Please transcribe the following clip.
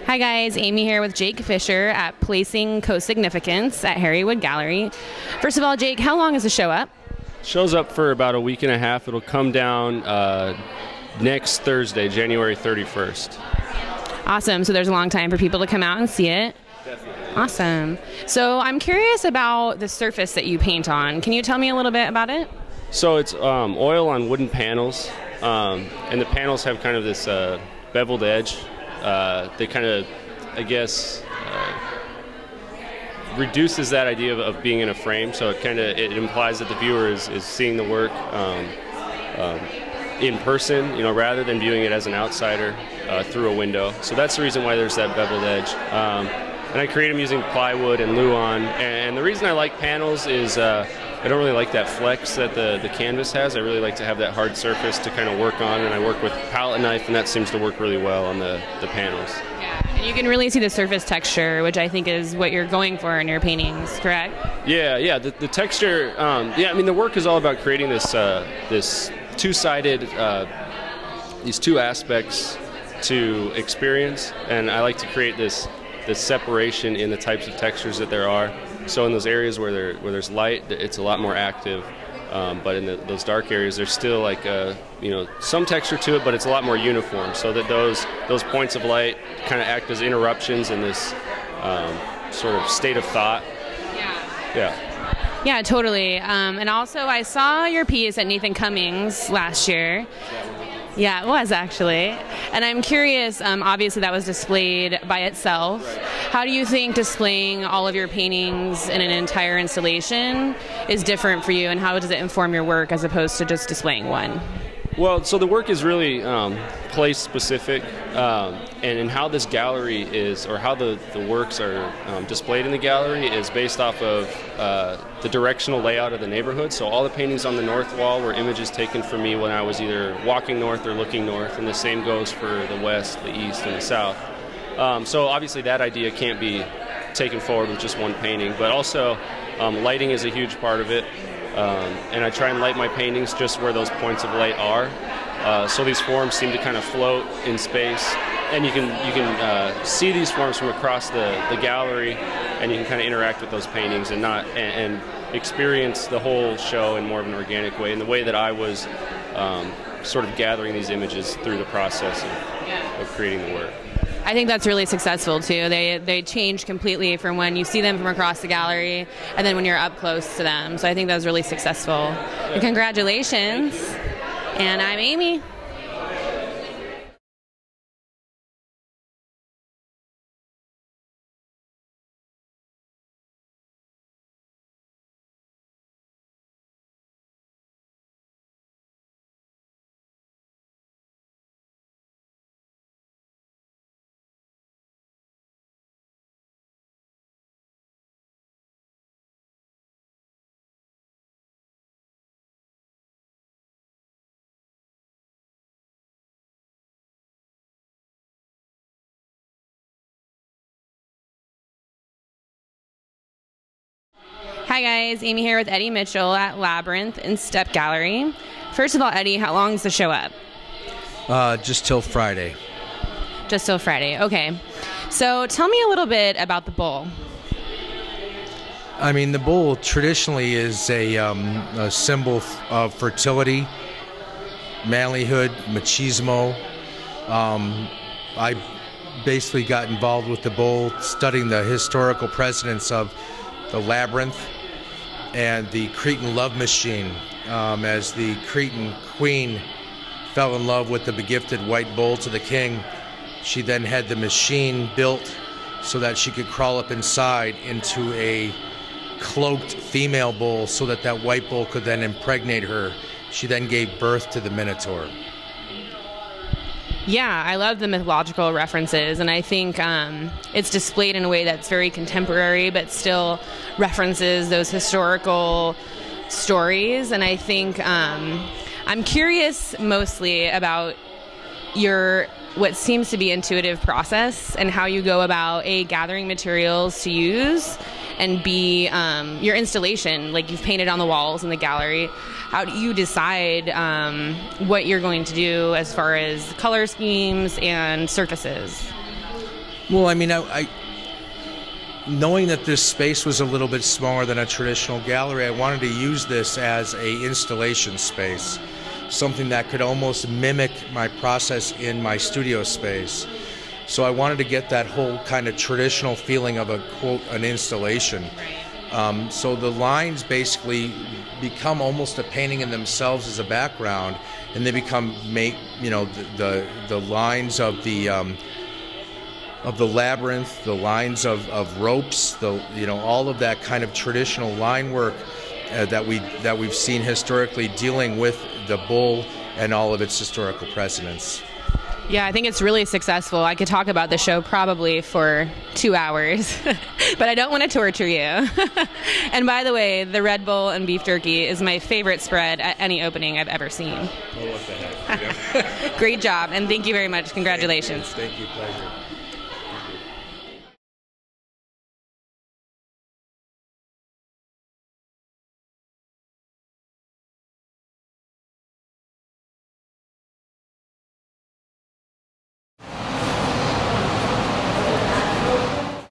Hi guys, Amy here with Jake Fisher at Placing Co-Significance at Harrywood Gallery. First of all, Jake, how long is the show up? Show's up for about a week and a half. It'll come down next Thursday, January 31st. Awesome, so there's a long time for people to come out and see it. Definitely. Awesome. So I'm curious about the surface that you paint on. Can you tell me a little bit about it? So it's oil on wooden panels, and the panels have kind of this beveled edge. They kind of, I guess, reduces that idea of being in a frame. So it implies that the viewer is seeing the work in person, rather than viewing it as an outsider through a window. So that's the reason why there's that beveled edge. And I create them using plywood and Luan. And the reason I like panels is I don't really like that flex that the canvas has. I really like to have that hard surface to kind of work on, and I work with palette knife, and that seems to work really well on the panels. Yeah, and you can really see the surface texture, which I think is what you're going for in your paintings, correct? Yeah, the texture, the work is all about creating this this two-sided, these two aspects to experience, and I like to create this separation in the types of textures that there are. So in those areas where there's light, it's a lot more active, but in those dark areas, there's still like some texture to it, but it's a lot more uniform. So that those points of light kind of act as interruptions in this sort of state of thought. Yeah, totally. And also, I saw your piece at Nathan Cummings last year. Yeah, it was actually. And I'm curious, obviously that was displayed by itself. Right. How do you think displaying all of your paintings in an entire installation is different for you, and how does it inform your work as opposed to just displaying one? Well, so the work is really place specific, and how this gallery is, or how the works are displayed in the gallery is based off of the directional layout of the neighborhood. So all the paintings on the north wall were images taken from me when I was either walking north or looking north, and the same goes for the west, the east, and the south. So obviously that idea can't be taken forward with just one painting, but also lighting is a huge part of it. And I try and light my paintings just where those points of light are. So these forms seem to kind of float in space, and you can see these forms from across the gallery, and you can kind of interact with those paintings and experience the whole show in more of an organic way, in the way that I was sort of gathering these images through the process of creating the work. I think that's really successful too. They change completely from when you see them from across the gallery and then when you're up close to them. So I think that was really successful. And congratulations. And I'm Amy. Hi guys, Amy here with Eddie Mitchell at Labyrinth and Step Gallery. First of all, Eddie, how long is the show up? Just till Friday. Just till Friday, okay. So tell me a little bit about the bull. I mean, the bull traditionally is a symbol of fertility, manlyhood, machismo. I basically got involved with the bull studying the historical precedents of the Labyrinth and the Cretan love machine, as the Cretan queen fell in love with the begifted white bull to the king. She then had the machine built so that she could crawl up inside into a cloaked female bull so that that white bull could then impregnate her. She then gave birth to the Minotaur. Yeah, I love the mythological references, and I think it's displayed in a way that's very contemporary but still references those historical stories. And I think I'm curious mostly about your what seems to be intuitive process and how you go about gathering materials to use, and your installation, like you've painted on the walls in the gallery. How do you decide what you're going to do as far as color schemes and surfaces? Well, I mean, I knowing that this space was a little bit smaller than a traditional gallery, I wanted to use this as a installation space, something that could almost mimic my process in my studio space. So I wanted to get that whole kind of traditional feeling of a quote, an installation. So the lines basically become almost a painting in themselves as a background, and they become the lines of the labyrinth, the lines of ropes, all of that kind of traditional line work that we've seen historically, dealing with the bull and all of its historical precedents. Yeah, I think it's really successful. I could talk about the show probably for 2 hours, but I don't want to torture you. And by the way, the Red Bull and beef jerky is my favorite spread at any opening I've ever seen. Oh, what the heck. Great job, and thank you very much. Congratulations. Thank you. Pleasure.